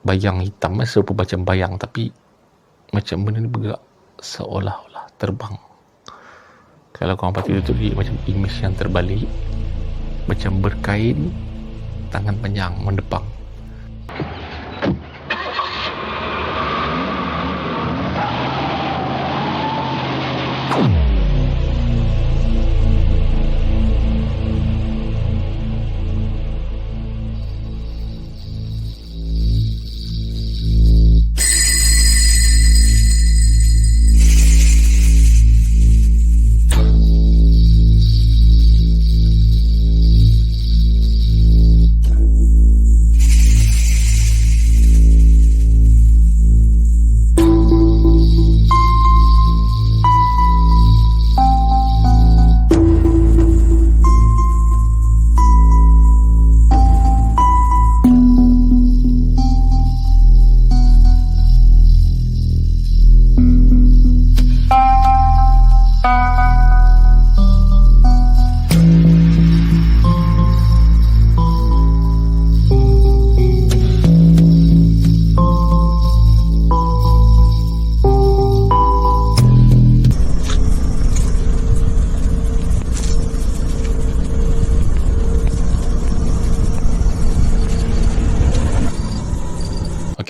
bayang hitam, serupa macam bayang, tapi macam benda ni bergerak seolah-olah terbang. Kalau korang pasti tu dia macam image yang terbalik, macam berkain, tangan panjang mendepang.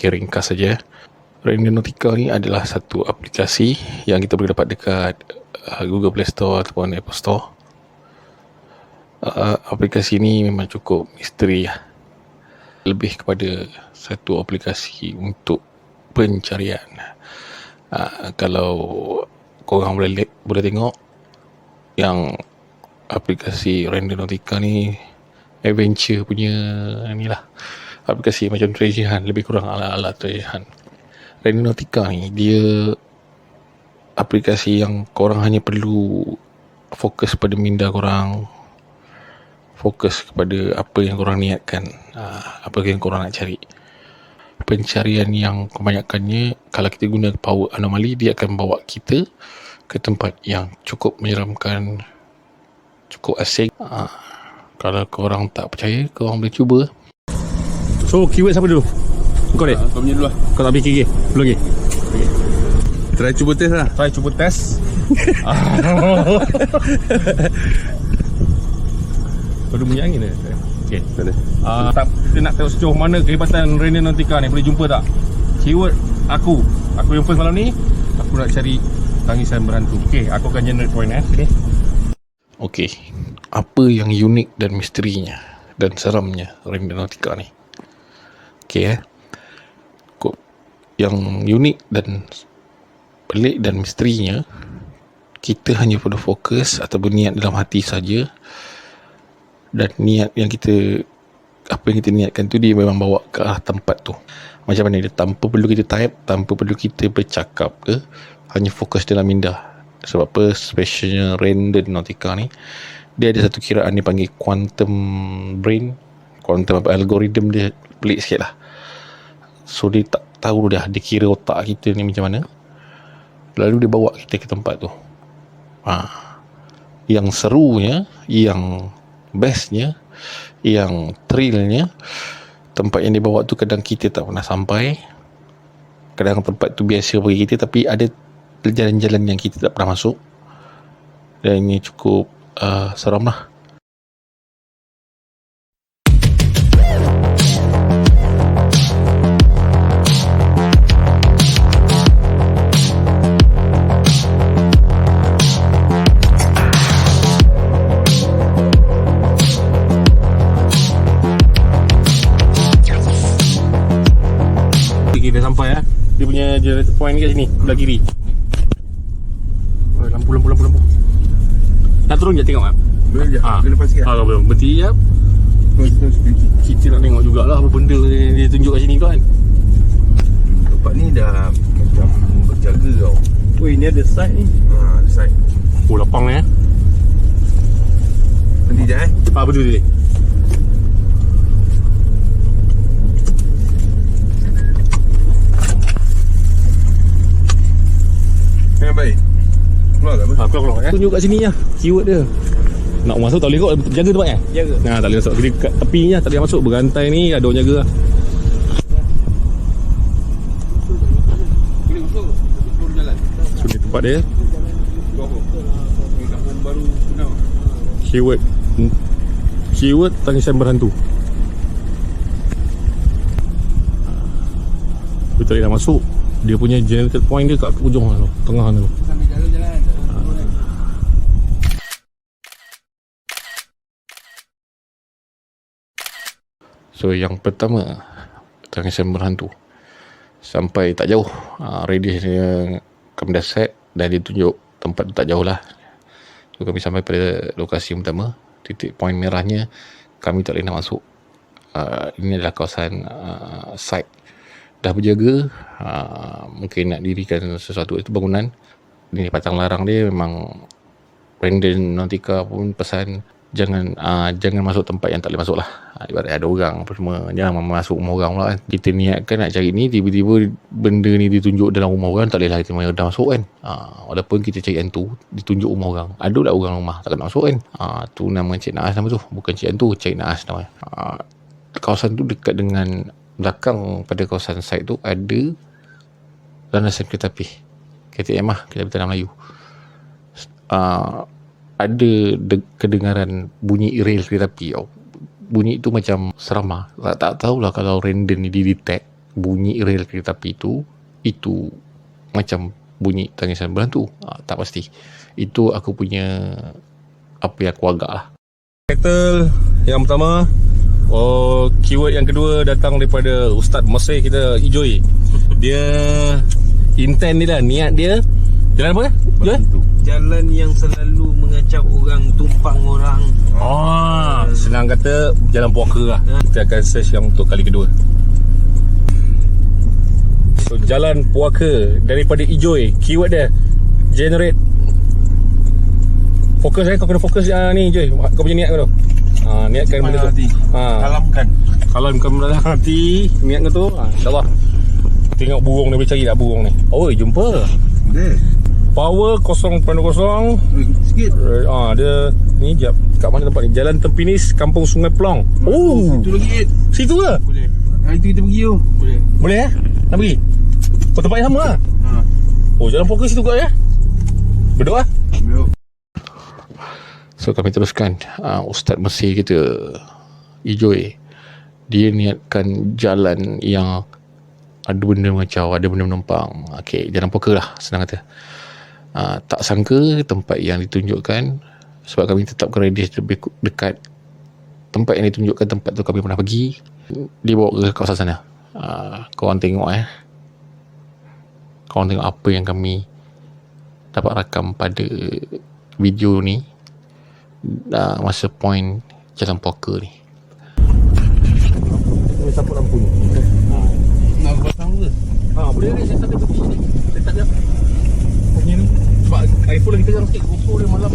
Okay, ringkas saja. Randonautica ni adalah satu aplikasi yang kita boleh dapat dekat Google Play Store ataupun Apple Store. Aplikasi ni memang cukup misteri lah. Lebih kepada satu aplikasi untuk pencarian. Kalau korang boleh tengok yang aplikasi Randonautica ni adventure punya ni lah. Aplikasi macam treasure hunt, lebih kurang ala-ala treasure hunt. Randonautica ni dia aplikasi yang korang hanya perlu fokus pada minda korang, fokus kepada apa yang korang niatkan, apa yang korang nak cari. Pencarian yang kebanyakannya, kalau kita guna power anomali, dia akan bawa kita ke tempat yang cukup menyeramkan, cukup asing. Kalau korang tak percaya, korang boleh cuba. So, keyword siapa dulu? Kau dek? Kau punya dulu lah. Kau tak fikir lagi? Belum lagi? Okay. Try cuba test lah. Try cuba test. Kau ada bunyi angin ke? Okay. Tak ada. Kita nak tahu sejauh mana kehebatan Randonautica ni. Boleh jumpa tak? Keyword aku yang first malam ni, aku nak cari tangisan berhantu. Okay, aku akan generate point Okay. Apa yang unik dan misterinya dan seramnya Randonautica ni? Okay, yang unik dan pelik dan misterinya, kita hanya perlu fokus atau berniat dalam hati saja, dan niat yang kita, apa yang kita niatkan tu, dia memang bawa ke arah tempat tu. Macam mana dia, tanpa perlu kita type, tanpa perlu kita bercakap ke, hanya fokus dalam minda. Sebab apa specialnya Randonautica ni, dia ada satu kiraan dia panggil quantum brain, quantum algorithm dia pelik sikit lah. So dia tak tahu dah, dia kira otak kita ni macam mana, lalu dia bawa kita ke tempat tu. Yang serunya, yang bestnya, yang thrillnya, tempat yang dia bawa tu kadang kita tak pernah sampai, kadang tempat tu biasa bagi kita, tapi ada jalan-jalan yang kita tak pernah masuk, dan ini cukup seram lah. Kita sampai dia punya generator point kat sini, belah kiri. Lampu. Nak turun je tengok kan? Boleh je, ke depan sikit. Belum, berhenti je. Kita nak tengok jugalah apa benda dia tunjuk kat sini kan. Tempat ni dah macam berjaga tau. Weh, ni ada side ni. Ada side. Oh, lapang ni Nanti je betul dia. Yang baik. Keluar tak apa? Keluar ya. Tunjuk kat sini lah keyword dia. Nak masuk tak boleh kot, jaga tempat kan? Jaga. Tak boleh masuk. Kita kat tepi ni lah, tak boleh masuk. Berantai ni ada orang jaga lah. Tempat dia Kampung baru Punau. keyword tangisan berhantu. Kita tak nak masuk. Dia punya generated point dia kat ujung tu, tengah tu. Sambil jalan-jalan tak ada apa kan. So yang pertama, tangisan berhantu. Sampai tak jauh, radius dia kami dah set dan dia tunjuk tempat tu tak jauh lah. So kami sampai pada lokasi yang pertama, titik point merahnya, kami tak boleh nak masuk. Ini adalah kawasan site. Dah berjaga, mungkin nak dirikan sesuatu, itu bangunan. Ini patang larang dia memang Brandon Nautica pun pesan jangan masuk tempat yang tak boleh masuk lah. Ibarat ada orang apa semua, jangan masuk rumah orang pula kan. Kita niatkan nak cari ni, tiba-tiba benda ni ditunjuk dalam rumah orang, tak boleh lah kita dah masuk kan. Walaupun kita cari hantu, ditunjuk rumah orang, ada lah orang rumah, takkan nak masuk kan. Tu nama Cik Naas nama tu, bukan Cik Hantu, Cik Naas nama. Kawasan tu dekat dengan belakang pada kawasan site tu ada landasan kereta api, KTM lah, kereta api tanah Melayu. Ada kedengaran bunyi rel kereta api. Bunyi itu macam seram lah. Tak tahulah kalau random ni detect bunyi rel kereta api itu macam bunyi tangisan berhantu. Tak pasti. Itu aku punya apa yang aku agak lah. Title yang pertama, keyword yang kedua datang daripada Ustaz Mesir kita, Ijoy. Dia intent dia lah, niat dia jalan apa? Jalan yang selalu mengacau orang, tumpang orang. Senang kata jalan puaka lah. Kita akan search yang untuk kali kedua. So jalan puaka daripada Ijoy, keyword dia generate. Fokus kau kena fokus ni Ijoy. Kau punya niat kau tu. Niatkan benda tu. Kalamkan dalam hati niat kau tu. InsyaAllah. Tengok burung dia, boleh cari tak burung ni. Jumpa. Power 0.0 Sikit. Dia ni jap. Kat mana tempat ni? Jalan Tempinis, Kampung Sungai Pelong. Itu lagi. Situ ke? Boleh. Itu kita pergi tu. Boleh nak pergi? Tempat yang sama lah. Jalan fokus situ kat ya. Berdoa. So kami teruskan. Ustaz Mesir kita, Ijoy, dia niatkan jalan yang ada benda mengacau, ada benda menumpang. Jalan poker lah, senang kata. Tak sangka tempat yang ditunjukkan, sebab kami tetap ke radius lebih dekat tempat yang ditunjukkan, tempat tu kami pernah pergi, dibawa ke kawasan sana. Korang tengok korang tengok apa yang kami dapat rakam pada video ni, masa point jalan poker ni. Kita sapu lampu ni. Nak pasang ke? Boleh ni, saya tak ada pergi ni. Saya tak ada punya ni. Sebab iPhone lagi tegang sikit. Gosok dia malam.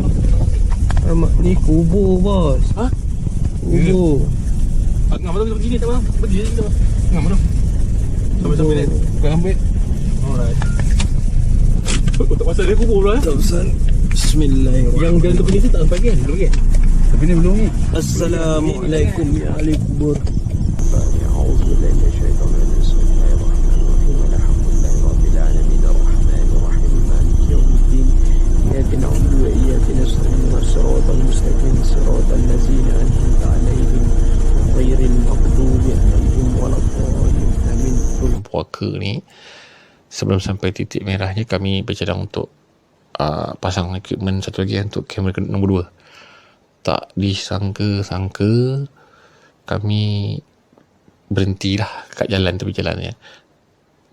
Alamak, ni kubur bos. Kubur. Ngam tu kita pergi ni tak apa. Pergi je kita. Ngam tu. Sampai ni. Bukan ambil. Alright. Tak pasal dia kubur pula. Tak pasal. Bismillahirrahmanirrahim. Yang jalan tu ni tak sampai kan? Belum kan? Tapi ni belum ni. Assalamualaikum ya ahli kubur. إياك نعبد وإياك نستعين الصراط المستقيم صراط الذين أنعمت عليهم غير المغضوب عليهم ولا الضالين آمين. Puaka ni, sebelum sampai titik merahnya, kami bercadang untuk pasang equipment satu lagi untuk kamera nombor 2. Tak disangka-sangka kami berhentilah kat jalan, tepi jalannya.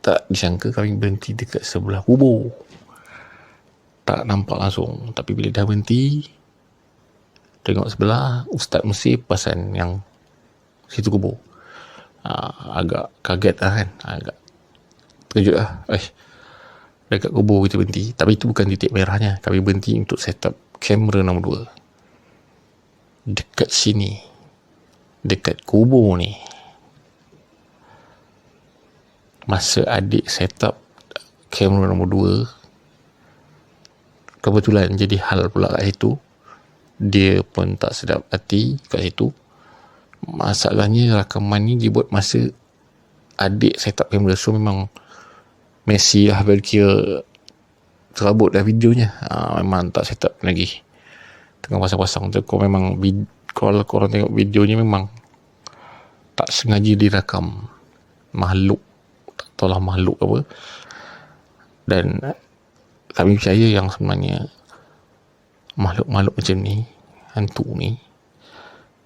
Tak disangka kami berhenti dekat sebelah kubur. Tak nampak langsung, tapi bila dah berhenti, tengok sebelah, Ustaz Mesir pesan yang situ kubur. Agak kaget lah kan, agak terkejut lah. Dekat kubur kita berhenti, tapi itu bukan titik merahnya. Kami berhenti untuk set up kamera nombor 2 dekat sini, dekat kubur ni. Masa adik set up kamera nombor 2, kebetulan jadi hal pula kat situ. Dia pun tak sedap hati kat situ. Masalahnya rakaman ni dibuat masa adik set up kamera, so memang messy lah, berkira terabut dah videonya. Memang tak set up lagi, tengah pasang-pasang tu. Kau memang kalau korang tengok videonya memang tak sengaja dirakam makhluk, tak tahulah makhluk apa. Dan kami percaya yang sebenarnya makhluk-makhluk macam ni, hantu ni,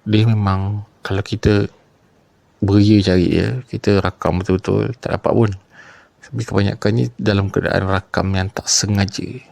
dia memang kalau kita beria cari dia, kita rakam betul-betul, tak dapat pun. Tapi kebanyakannya dalam keadaan rakam yang tak sengaja.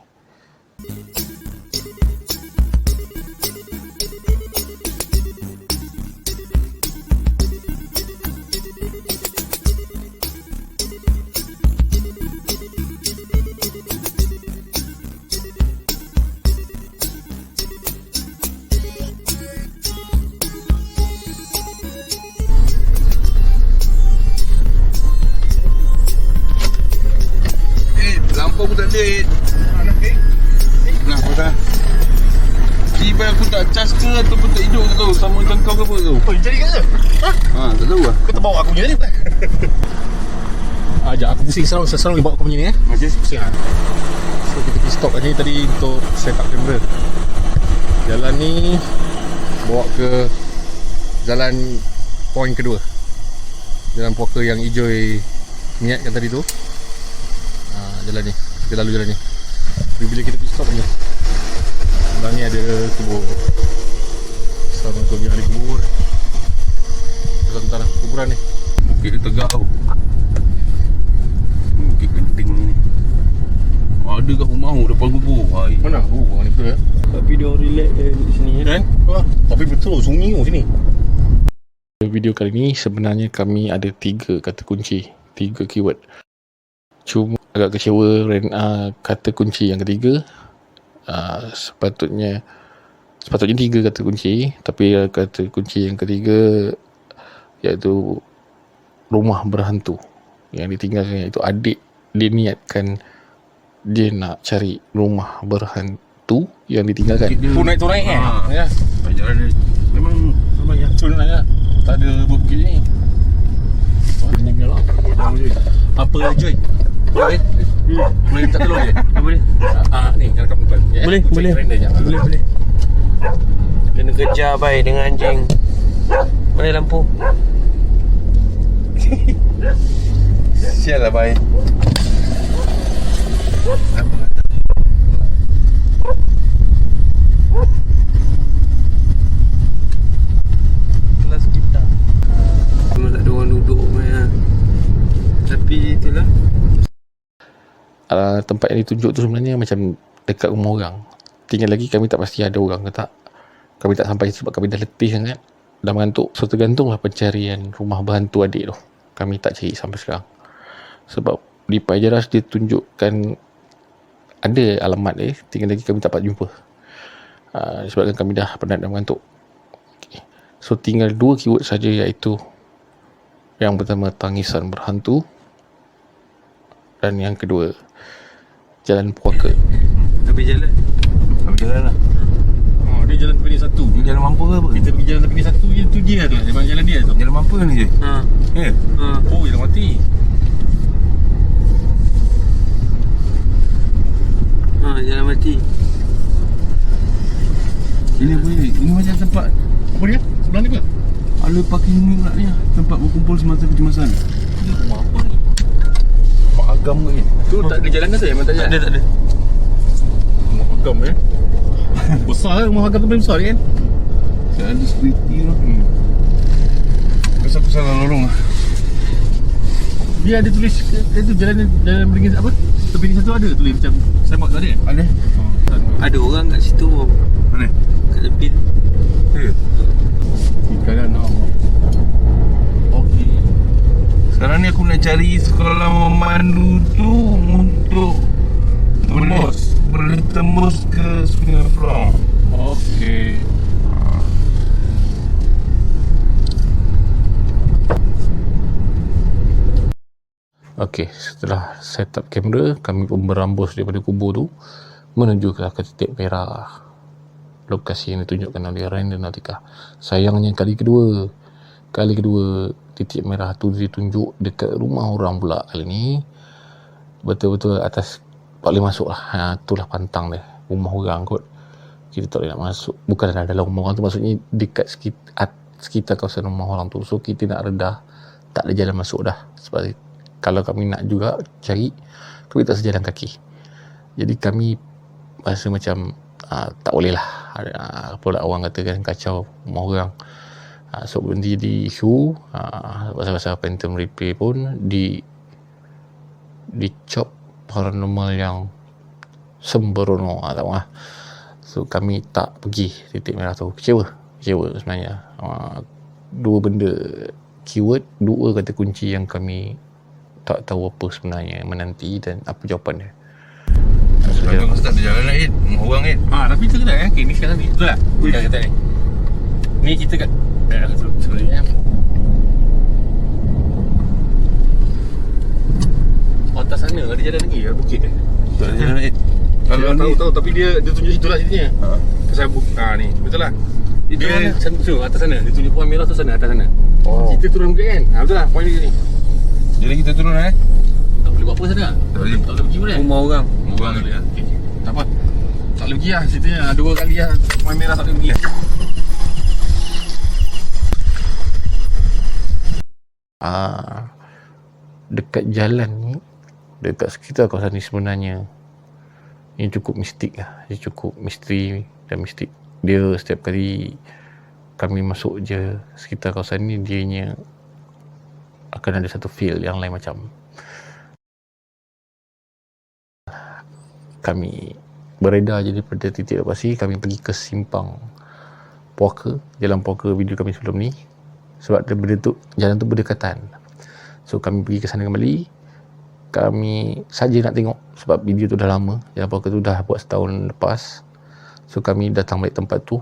Lampu aku tak ada. Nah, apa dah? Tiba aku tak cas ke ataupun tak hidup ke tu, sama macam kau ke apa tu? Oh, jadi ke? Tak tahu lah. Kau terbawa aku punya ni bukan? Sekejap, aku pusing selalu bawa aku punya ni Okey. Pusing lah. So kita pergi stop kat sini tadi untuk set up kamera. Jalan ni bawa ke jalan point kedua, jalan puaka yang Ijoy niatkan tadi tu. Jalan ni, kita lalu jalan ni. Tapi bila kita pergi stop ni, sebelah ni ada kubur. Assalamualaikum yang ahli kubur. Sebentar lah, kuburan ni. Bukit dia tegak tau. Bukit genting ni. Ada kat rumah aku depan kubur. Hai. Mana? Ni betul ya. Tapi dia orang relax di sini kan? Tapi betul, sunyi sini. Video kali ni sebenarnya kami ada 3 kata kunci, 3 keyword. Cuma agak kecewa kata kunci yang ketiga. Sepatutnya 3 kata kunci, tapi kata kunci yang ketiga iaitu rumah berhantu yang ditinggalkan, iaitu adik dia niatkan dia nak cari rumah berhantu yang ditinggalkan. Tu naik Ya. Jalan dia memang ramai ya. Cun lah. Tak ada bukit ni. Ini menyalak. Apa Joy? Boleh minta tolong je? Boleh. Ni rekam depan. Boleh. Boleh. Kena kejar bai dengan anjing. Mana lampu? Sial lah bye. Kelas kita. Cuma tak ada orang duduk punya. Tapi itulah. Tempat yang ditunjuk tu sebenarnya macam dekat rumah orang. Tinggal lagi kami tak pasti ada orang ke tak. Kami tak sampai sebab kami dah letih sangat, dah mengantuk. So tergantunglah pencarian rumah berhantu adik tu. Kami tak cari sampai sekarang. Sebab di Pajaras dia tunjukkan ada alamat dia, tinggal lagi kami tak dapat jumpa. Sebabkan kami dah penat dan mengantuk. Okay. So tinggal 2 keyword saja, iaitu yang pertama tangisan berhantu dan yang kedua jalan puaka. Habis jalan. Habis jalan lah. Dia jalan Pini 1. Ni jalan mampu ke apa? Kita pergi jalan Pini 1 je, tu dia tu. Memang jalan dia tu. Jalan mampu ni je? Ya? Oh, jalan mati. Jalan mati. Ini apa ni? Ini macam tempat Apa dia? Sebelah ni apa? ala parking ni pula ni. Tempat berkumpul semasa kecemasan. Ini rumah apa ni? Mak agam ke ni? Tu tak ada jalan ke tu? Memang tak Tak ada. ada. Rumah agam besar kan? Rumah agam tu paling besar kan? Tak ada security lah. Rasa aku salah lorong lah. Dia ada tulis itu jalan beringin apa? Tepi ni 1 ada tulis macam signboard tu ada kan? Ada? Ada orang kat situ. Mana? Kat tepi. Ya? Kanan okey. Sekarang ni aku nak cari sekolah memandu tu untuk boleh tembus ke Sungai Flong. Okey. Okey, setelah set up kamera, kami pun berambus daripada kubur tu menuju ke titik merah, lokasi yang ditunjukkan oleh Ren dan Natika. Sayangnya kali kedua titik merah tu ditunjuk dekat rumah orang pula. Kali ni betul-betul atas tak boleh masuk lah. Itulah pantang dia, rumah orang kot, kita tak boleh nak masuk. Bukan dalam rumah orang tu, maksudnya dekat sekitar kawasan rumah orang tu. So kita nak redah, tak ada jalan masuk dah. Sebab kalau kami nak juga cari, kami tak sejalan kaki. Jadi kami rasa macam tak boleh lah. Pula orang kata kan kacau rumah orang. So benda jadi isu. Pasal-pasal Phantom Replay pun dicop paranormal yang sembrono, tak mahu. So kami tak pergi titik merah tu. Kecewa sebenarnya. Dua benda keyword, dua kata kunci yang kami tak tahu apa sebenarnya menanti dan apa jawapan dia. Sekarang kau tak ada jalan lain, rumah orang kan. Tapi kita kena kan, ni sekarang ni, betul tak? Kita kata ni. Ni kita kat sebenarnya atas sana ada jalan lagi, ada bukit dia. Tak ada jalan lain. Kalau tahu tapi dia tunjuk situ lah ceritanya. Pasal ni, betul lah. Dia mana? Sana, atas sana. Dia tunjuk pohon merah tu sana, atas sana. Oh. Kita turun bukit kan? Betul lah, poin dia ni. Jadi kita turun lah Tak boleh buat apa sana? Tak boleh. Tak boleh pergi boleh? Rumah orang. Orang Tak ni. boleh lah. Okay. Tak apa. Tak boleh pergi lah ceritanya. 2 kali lah poin merah tak boleh pergi. Dekat jalan ni, dekat sekitar kawasan ni sebenarnya ini cukup mistik lah. Dia cukup misteri dan mistik. Dia setiap kali kami masuk je sekitar kawasan ni, dianya akan ada satu feel yang lain macam. Kami beredar je daripada titik lokasi, kami pergi ke simpang Puaka, jalan Puaka video kami sebelum ni. Sebab jalan tu berdekatan. So kami pergi ke sana kembali. Kami saja nak tengok sebab video tu dah lama. Jalan Puaka tu dah buat setahun lepas. So kami datang balik tempat tu.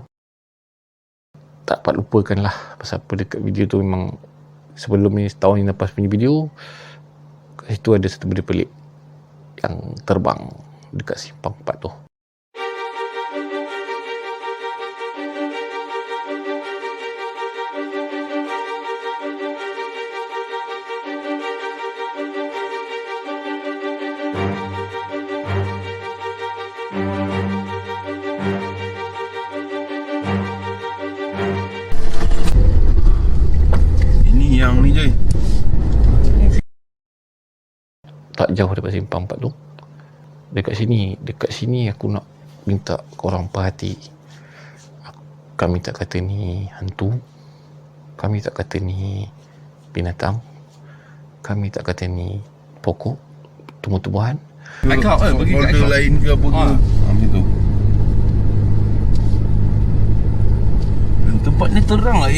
Tak dapat lupakan lah pasal apa dekat video tu. Memang sebelum ni, setahun ni lepas punya video, kat situ ada satu benda pelik yang terbang dekat simpang 4 tu. Ini yang ni je. Tak jauh daripada simpang 4 tu. Dekat sini aku nak minta korang perhati. Kami tak kata ni hantu, kami tak kata ni binatang, kami tak kata ni pokok, tumbuh-tumbuhan. Agak bagi kat Agak lain ke apa ke. Macam tu. Dan tempat ni terang lah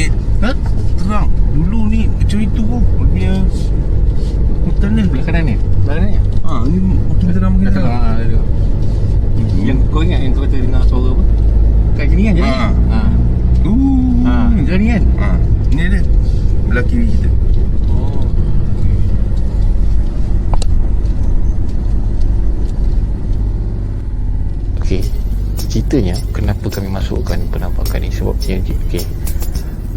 terang. Dulu ni macam itu pun. Dia hutan ni. Belah kanan ni. Ni macam terang makin terang. Yang kau ingat yang kau kata dengar suara apa? Kat sini kan jadi. Jadi kan? Ni ada. Belah kiri kita. Okey, ceritanya kenapa kami masukkan penampakan ni sebab yang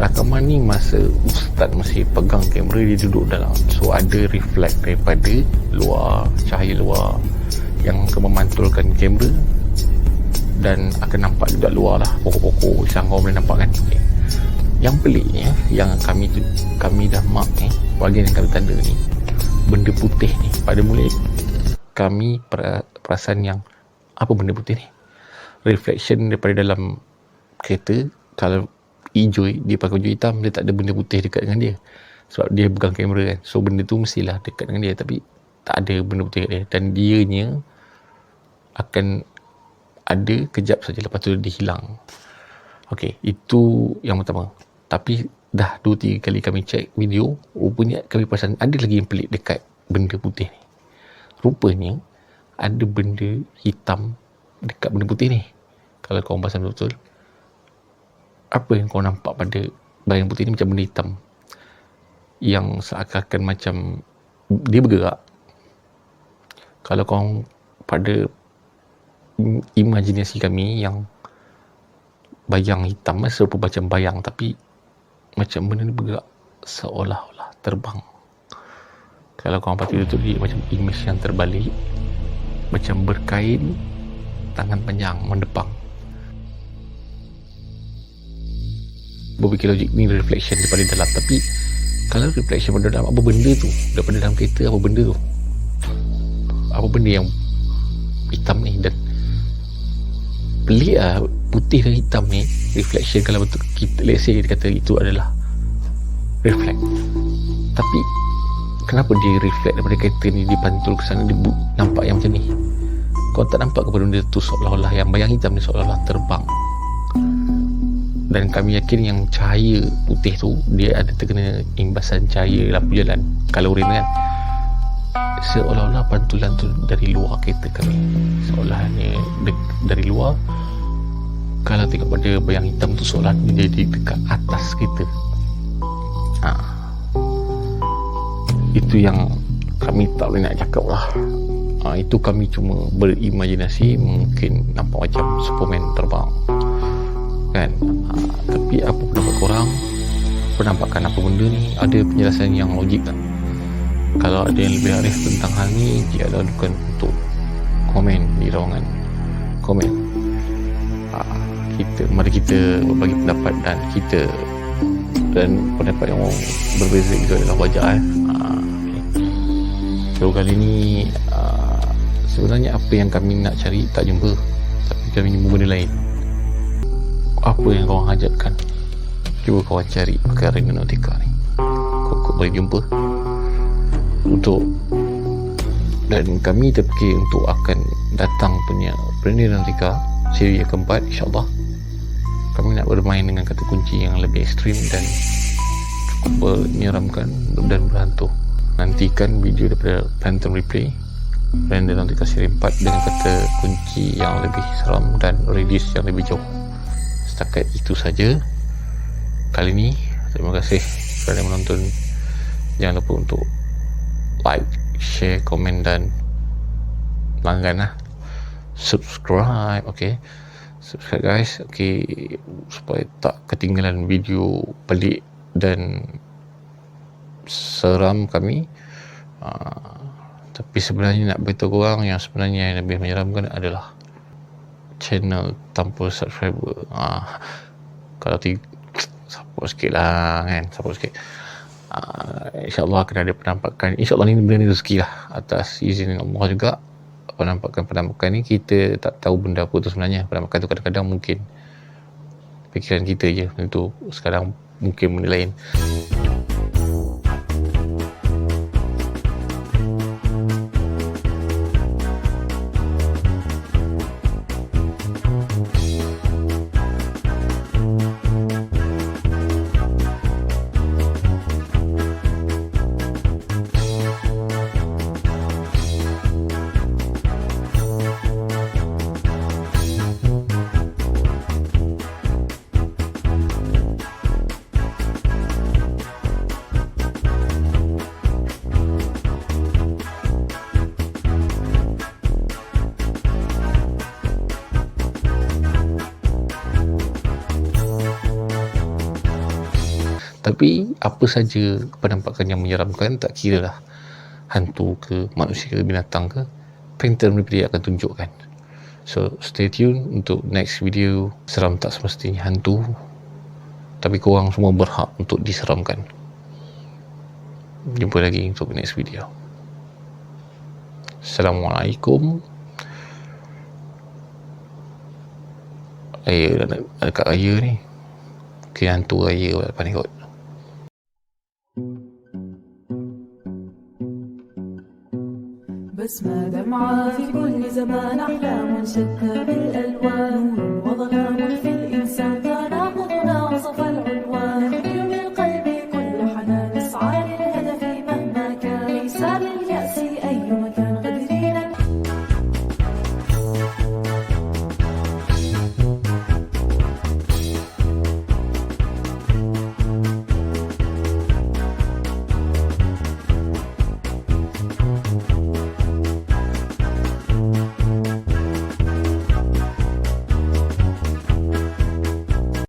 rakaman ni masa Ustaz masih pegang kamera, dia duduk dalam, so ada reflect daripada luar, cahaya luar yang akan memantulkan kamera dan akan nampak juga luar lah, pokok-pokok sangkau boleh nampak kan. Okay. Yang peliknya yang kami dah mark ni, bahagian yang kami tanda ni, benda putih ni, pada mula kami perasan yang apa benda putih ni, reflection daripada dalam kereta. Kalau hijau, dia pakai baju hitam, dia tak ada benda putih dekat dengan dia sebab dia pegang kamera kan, so benda tu mestilah dekat dengan dia, tapi tak ada benda putih dekat dia dan dianya akan ada kejap saja, lepas tu dia hilang. Okey, itu yang pertama. Tapi dah 2-3 kali kami check video, rupanya kami perasan ada lagi yang pelik dekat benda putih ni. Rupanya ada benda hitam dekat benda putih ni. Kalau korang perasan betul, apa yang kau nampak pada bayang putih ni macam benda hitam yang seakan-akan macam dia bergerak. Kalau kau pada imajinasi kami, yang bayang hitam serupa macam bayang, tapi macam benda ni bergerak seolah-olah terbang. Kalau kau perhati betul, dia macam image yang terbalik macam berkain tangan panjang mendepang. Berfikir logik ni reflection daripada dalam, tapi kalau reflection daripada dalam, apa benda tu daripada dalam kereta, apa benda tu, apa benda yang hitam ni. Dan pelik lah, putih dan hitam ni reflection. Kalau betul kita, let's say kita kata itu adalah reflect, tapi kenapa dia reflect daripada kereta ni, dipantul ke sana, dia nampak yang macam ni? Kau tak nampak kepada benda tu seolah-olah yang bayang hitam ni seolah-olah terbang. Dan kami yakin yang cahaya putih tu dia ada terkena imbasan cahaya lampu jalan kalorin kan, seolah-olah pantulan tu dari luar kereta kami, seolah-olahnya dari luar. Kalau tengok pada bayang hitam tu seolah dia jadi dekat atas kita. Itu yang kami tak boleh nak cakap lah. Itu kami cuma berimajinasi, mungkin nampak macam Superman terbang kan. Tapi apa pendapat korang? Penampakan apa benda ni? Ada penjelasan yang logik tak? Kalau ada yang lebih arif tentang hal ni, jangan lupa untuk komen di ruangan komen. Mari kita berbagi pendapat, dan pendapat yang berbeza itu adalah wajar. So kali ni sebenarnya apa yang kami nak cari tak jumpa, tapi kami jumpa benda lain. Apa yang korang hajatkan, cuba korang cari pakai Reina Nautica ni, kau boleh jumpa untuk. Dan kami terfikir untuk akan datang punya Reina Nautica seri yang keempat, insyaAllah kami nak bermain dengan kata kunci yang lebih ekstrim dan cukup menyeramkan dan berhantu. Nantikan video daripada Phantom Replay Reina Nautica seri 4 dengan kata kunci yang lebih seram dan radius yang lebih jauh. Setakat itu saja kali ni. Terima kasih kerana menonton. Jangan lupa untuk like, share, komen dan langgan lah, subscribe. Okay, subscribe guys, okay, supaya tak ketinggalan video pelik dan seram kami. Tapi sebenarnya nak beritahu korang, yang sebenarnya yang lebih menyeramkan adalah channel tanpa subscriber. Kalau support sikit lah kan, support sikit. InsyaAllah akan ada penampakan. InsyaAllah ni benda ni rezeki lah, atas izin Allah juga. Penampakan ni kita tak tahu benda apa tu sebenarnya. Penampakan tu kadang-kadang mungkin fikiran kita je, itu sekarang mungkin benda lain. Tapi apa saja penampakan yang menyeramkan, tak kira lah hantu ke, manusia ke, binatang ke, Phantom Replay akan tunjukkan. So stay tune untuk next video. Seram tak semestinya hantu, tapi korang semua berhak untuk diseramkan. Jumpa lagi untuk next video. Assalamualaikum. Raya dekat raya ni, mungkin hantu raya lepas ni kot. بسمة دمعة في كل زمان، أحلام شتى بالألوان، نور وظلام في الإنسان.